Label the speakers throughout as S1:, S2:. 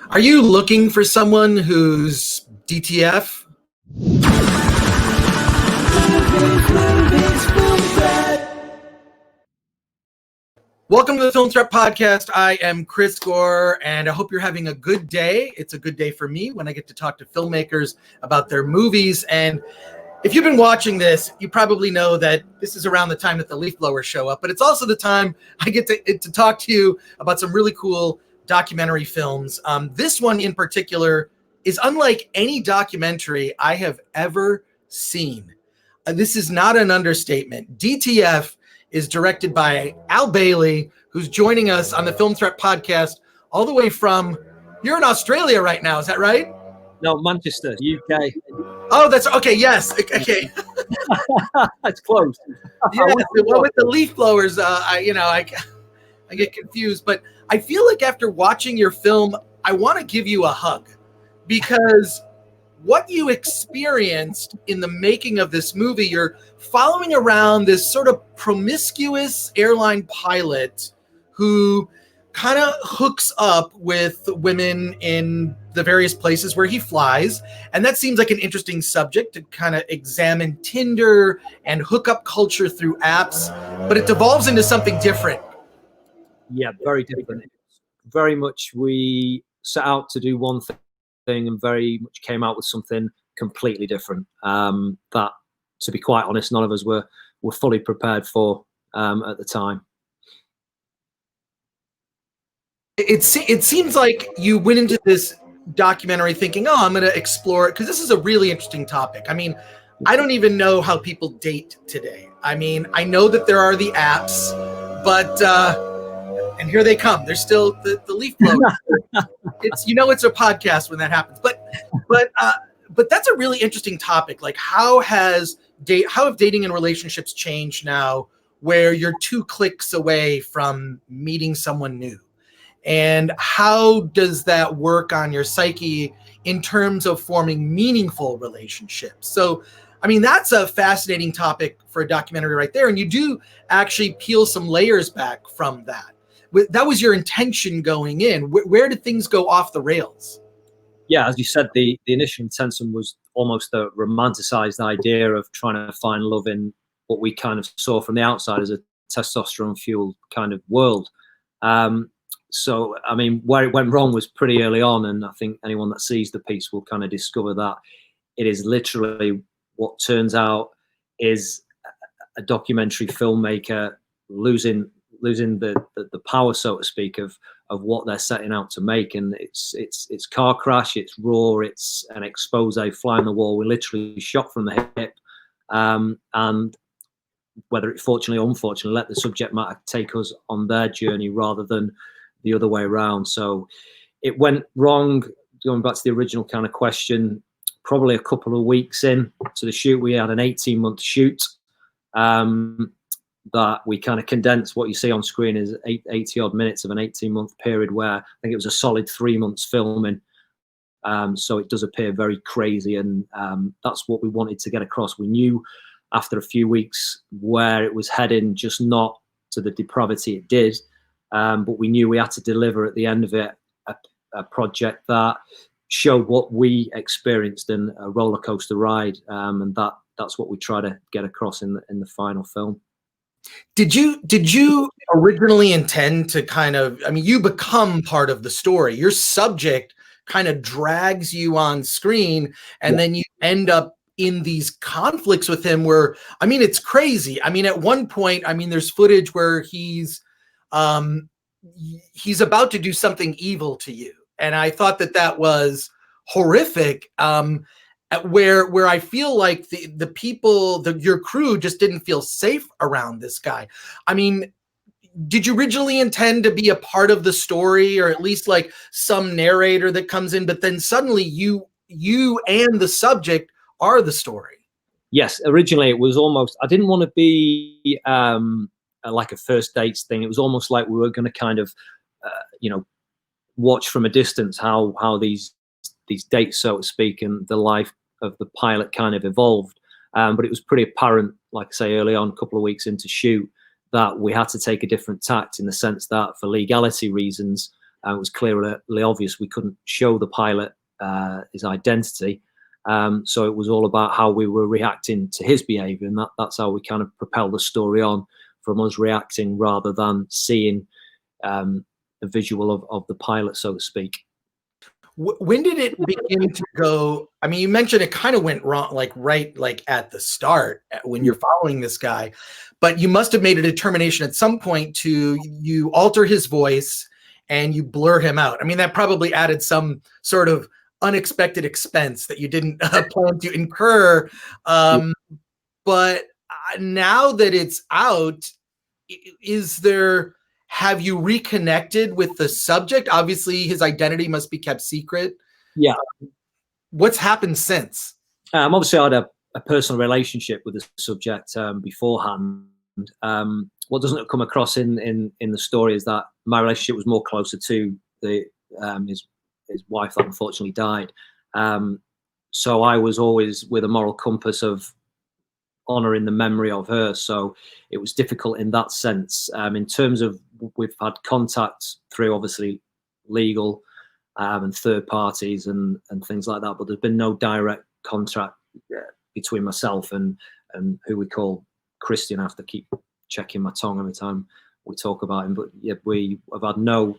S1: Are you looking for someone who's DTF? Welcome to the Film Threat Podcast. I am Chris Gore, and I hope you're having a good day. It's a good day for me when I get to talk to filmmakers about their movies. And if you've been watching this, you probably know that this is around the time that the leaf blowers show up, but it's also the time I get to talk to you about some really cool documentary films. This one in particular is unlike any documentary I have ever seen. This is not an understatement. DTF is directed by Al Bailey, who's joining us on the Film Threat Podcast all the way from, you're in Australia right now, is that right?
S2: No, Manchester, UK.
S1: Oh, that's okay. Yes. Okay.
S2: It's close.
S1: Yeah. Well, with the leaf blowers, I get confused, but I feel like after watching your film, I want to give you a hug because what you experienced in the making of this movie, you're following around this sort of promiscuous airline pilot who kind of hooks up with women in the various places where he flies. And that seems like an interesting subject to kind of examine Tinder and hookup culture through apps, but it devolves into something different.
S2: Yeah, very different. Very much we set out to do one thing and very much came out with something completely different. That, to be quite honest, none of us were fully prepared for at the time.
S1: It seems like you went into this documentary thinking, oh, I'm going to explore it, because this is a really interesting topic. I mean, I don't even know how people date today. I mean, I know that there are the apps, but and here they come. There's still the leaf blowers. It's a podcast when that happens. But that's a really interesting topic. Like, how have dating and relationships changed now, where you're 2 clicks away from meeting someone new? And how does that work on your psyche in terms of forming meaningful relationships? So, I mean, that's a fascinating topic for a documentary right there. And you do actually peel some layers back from that. That was your intention going in. Where did things go off the rails?
S2: Yeah, as you said, the initial intention was almost a romanticized idea of trying to find love in what we kind of saw from the outside as a testosterone-fueled kind of world. So, I mean, where it went wrong was pretty early on, and I think anyone that sees the piece will kind of discover that it is literally what turns out is a documentary filmmaker losing the power, so to speak, of what they're setting out to make. And it's car crash, it's raw, it's an expose, fly on the wall. We literally shot from the hip, and whether it fortunately or unfortunately, let the subject matter take us on their journey rather than the other way around. So it went wrong, going back to the original kind of question, probably a couple of weeks in to the shoot. We had an 18-month shoot that we kind of condensed. What you see on screen is 80 odd minutes of an 18-month period, where I think it was a solid 3 months filming. So it does appear very crazy, and that's what we wanted to get across. We knew after a few weeks where it was heading, just not to the depravity it did, but we knew we had to deliver at the end of it a project that showed what we experienced in a roller coaster ride, and that's what we try to get across in the final film.
S1: Did you originally intend to kind of, I mean, you become part of the story. Your subject kind of drags you on screen, and then you end up in these conflicts with him where, I mean, it's crazy. I mean, at one point, I mean, there's footage where he's about to do something evil to you. And I thought that was horrific. Where I feel like the people, your crew just didn't feel safe around this guy. I mean, did you originally intend to be a part of the story, or at least like some narrator that comes in, but then suddenly you and the subject are the story?
S2: Yes, originally it was almost, I didn't want to be like a first dates thing. It was almost like we were going to kind of, watch from a distance how these dates, so to speak, and the life of the pilot kind of evolved. But it was pretty apparent, like I say, early on, a couple of weeks into shoot, that we had to take a different tact, in the sense that for legality reasons, It was clearly obvious we couldn't show the pilot his identity. So it was all about how we were reacting to his behavior, and that's how we kind of propelled the story on, from us reacting rather than seeing a visual of the pilot, so to speak.
S1: When did it begin to go? I mean, you mentioned it kind of went wrong, right at the start when you're following this guy, but you must have made a determination at some point to you alter his voice and you blur him out. I mean, that probably added some sort of unexpected expense that you didn't plan to incur. But now that it's out, have you reconnected with the subject? Obviously, his identity must be kept secret.
S2: Yeah.
S1: What's happened since?
S2: Obviously, I had a personal relationship with the subject beforehand. What doesn't come across in the story is that my relationship was more closer to his wife that unfortunately died. So I was always with a moral compass of honoring the memory of her. So it was difficult in that sense. In terms of, we've had contact through obviously legal and third parties and things like that, but there's been no direct contact between myself and who we call Christian. I have to keep checking my tongue every time we talk about him, but yeah, we have had no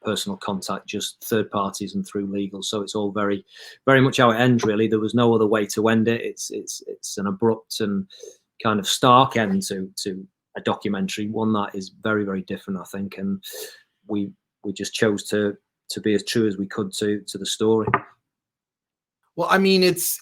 S2: personal contact, just third parties and through legal. So it's all very, very much how it ends, really. There was no other way to end it. It's an abrupt and kind of stark end to a documentary, one that is very, very different, I think. And we just chose to be as true as we could to the story.
S1: Well, I mean, it's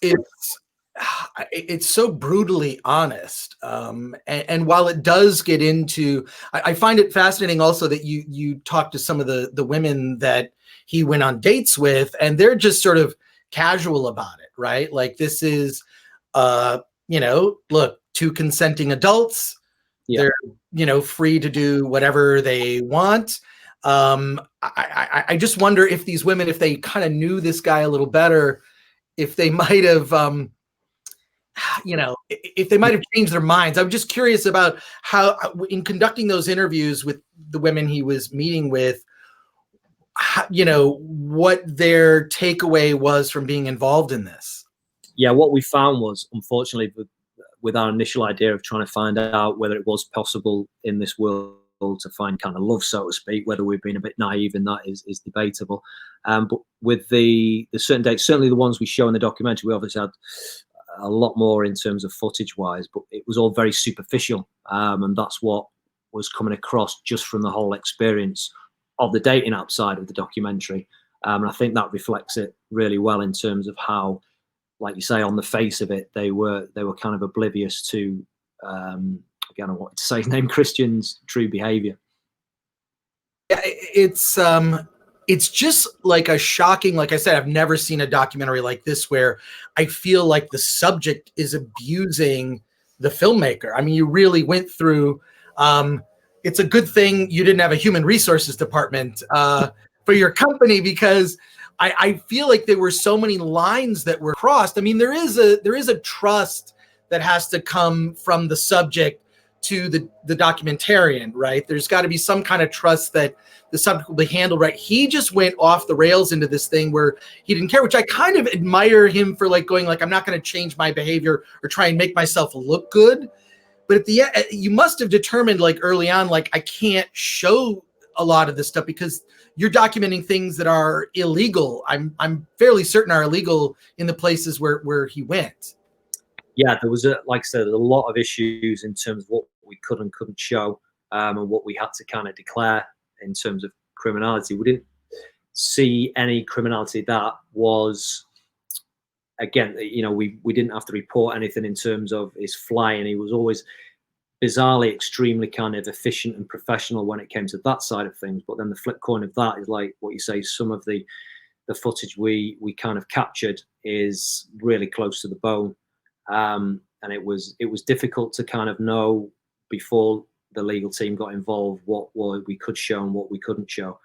S1: so brutally honest. And while it does get into, I find it fascinating also that you talk to some of the women that he went on dates with, and they're just sort of casual about it, right? Like, this is, look, two consenting adults. Yeah. They're, free to do whatever they want. I just wonder if these women, if they kind of knew this guy a little better, if they might have, if they might have changed their minds. I'm just curious about how, in conducting those interviews with the women he was meeting with, what their takeaway was from being involved in this.
S2: Yeah, what we found was, unfortunately, with our initial idea of trying to find out whether it was possible in this world to find kind of love, so to speak, whether we've been a bit naive in that is debatable. But with the certain dates, certainly the ones we show in the documentary, we obviously had a lot more in terms of footage wise, but it was all very superficial. And that's what was coming across just from the whole experience of the dating app side of the documentary. And I think that reflects it really well in terms of how, like you say, on the face of it, they were kind of oblivious to, again, I wanted to say his name, Christian's true behavior.
S1: Yeah, it's just like a shocking, like I said, I've never seen a documentary like this where I feel like the subject is abusing the filmmaker. I mean, you really went through, it's a good thing you didn't have a human resources department for your company, because I feel like there were so many lines that were crossed. I mean, there is a trust that has to come from the subject to the documentarian, right? There's got to be some kind of trust that the subject will be handled right. He just went off the rails into this thing where he didn't care, which I kind of admire him for, like, going like, I'm not going to change my behavior or try and make myself look good. But at the end, you must have determined, like, early on, like, I can't show a lot of this stuff because you're documenting things that are illegal. I'm fairly certain are illegal in the places where he went.
S2: Yeah, there was like I said, a lot of issues in terms of what we could and couldn't show, and what we had to kind of declare in terms of criminality. We didn't see any criminality that was, again, we didn't have to report anything in terms of his flying. He was always bizarrely extremely kind of efficient and professional when it came to that side of things. But then the flip coin of that is, like what you say, some of the footage we kind of captured is really close to the bone. And it was difficult to kind of know before the legal team got involved what we could show and what we couldn't show.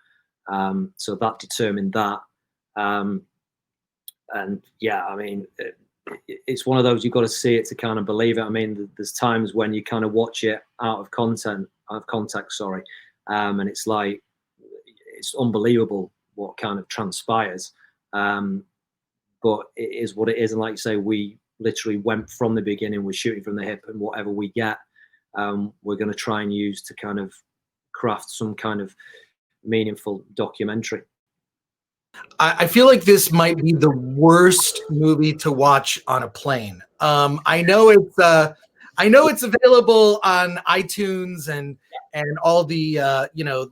S2: So that determined that. And yeah, I mean, it's one of those, you've got to see it to kind of believe it. I mean, there's times when you kind of watch it out of context, and it's like, it's unbelievable what kind of transpires. But it is what it is. And like you say, we literally went from the beginning, we're shooting from the hip, and whatever we get, we're going to try and use to kind of craft some kind of meaningful documentary.
S1: I feel like this might be the worst movie to watch on a plane. I know it's available on iTunes and all the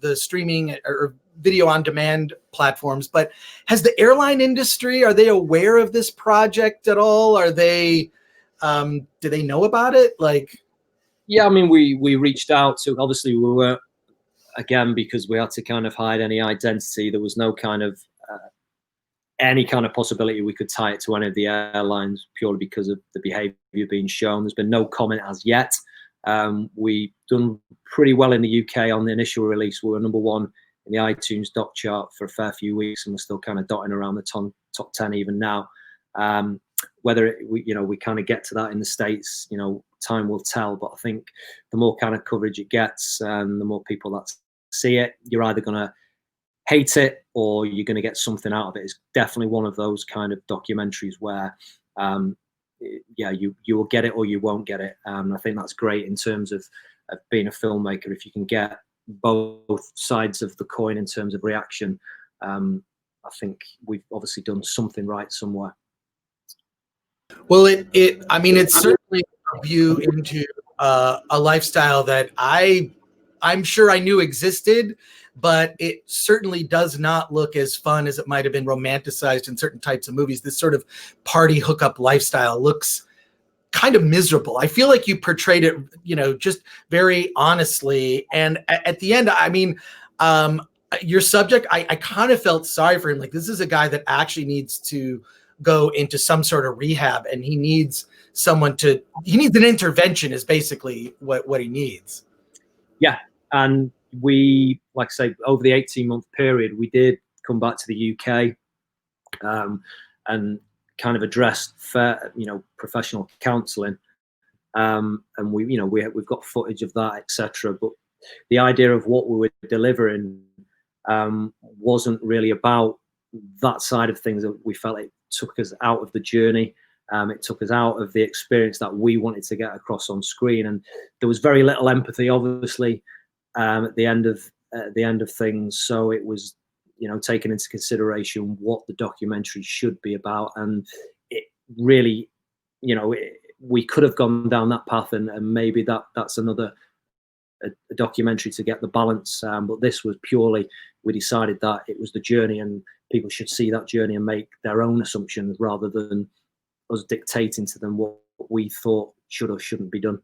S1: the streaming or video on demand platforms, but has the airline industry, are they aware of this project at all? Are they do they know about it? Like,
S2: yeah, I mean, we reached out to, obviously we were, again, because we had to kind of hide any identity, there was no kind of any kind of possibility we could tie it to any of the airlines, purely because of the behavior being shown. There's been no comment as yet. We've done pretty well in the UK on the initial release. We were #1 in the iTunes doc chart for a fair few weeks, and we're still kind of dotting around the top 10 even now. Whether we kind of get to that in the States, time will tell. But I think the more kind of coverage it gets, and the more people that see it, you're either going to hate it or you're going to get something out of it. It's definitely one of those kind of documentaries where you will get it or you won't get it. I think that's great in terms of being a filmmaker. If you can get both sides of the coin in terms of reaction, I think we've obviously done something right somewhere.
S1: Well, it's certainly a view into a lifestyle that I'm sure I knew existed, but it certainly does not look as fun as it might have been romanticized in certain types of movies. This sort of party hookup lifestyle looks kind of miserable. I feel like you portrayed it, just very honestly. And at the end, I mean, your subject, I kind of felt sorry for him. Like, this is a guy that actually needs to go into some sort of rehab, and he needs he needs an intervention is basically what he needs.
S2: Yeah. And we, like I say, over the 18-month period, we did come back to the UK and kind of addressed fair, professional counselling. And we've got footage of that, etc. But the idea of what we were delivering wasn't really about that side of things. We felt it took us out of the journey. It took us out of the experience that we wanted to get across on screen, and there was very little empathy, obviously, at the end of things. So it was, taking into consideration what the documentary should be about, and it really, we could have gone down that path, and maybe that's another a documentary to get the balance. But this was purely, we decided that it was the journey, and people should see that journey and make their own assumptions rather than us dictating to them what we thought should or shouldn't be done.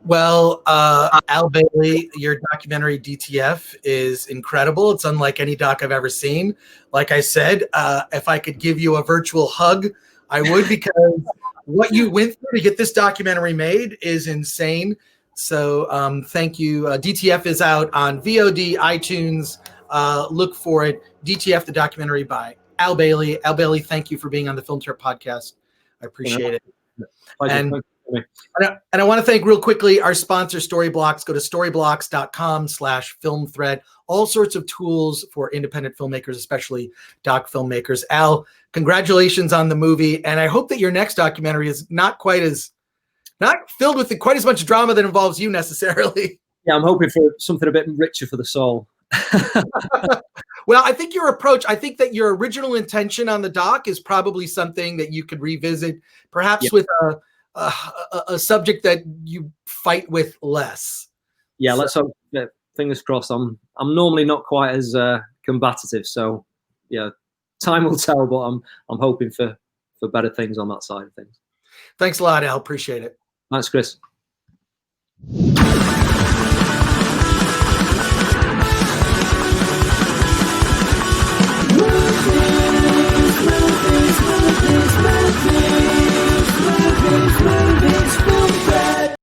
S1: Well, Al Bailey, your documentary DTF is incredible. It's unlike any doc I've ever seen. Like I said, if I could give you a virtual hug, I would, because what you went through to get this documentary made is insane. So thank you. DTF is out on VOD, iTunes. Look for it. DTF, the documentary by Al Bailey. Al Bailey, thank you for being on the Film Trip podcast. I appreciate it. And I want to thank real quickly our sponsor, Storyblocks. Go to storyblocks.com/filmthread. All sorts of tools for independent filmmakers, especially doc filmmakers. Al, congratulations on the movie. And I hope that your next documentary is not filled with quite as much drama that involves you necessarily.
S2: Yeah, I'm hoping for something a bit richer for the soul.
S1: Well, I think that your original intention on the doc is probably something that you could revisit, perhaps with a subject that you fight with less.
S2: Yeah, let's hope. Fingers crossed. I'm normally not quite as combative, so yeah, time will tell. But I'm hoping for better things on that side of things.
S1: Thanks a lot, Al. Appreciate it.
S2: Thanks, Chris.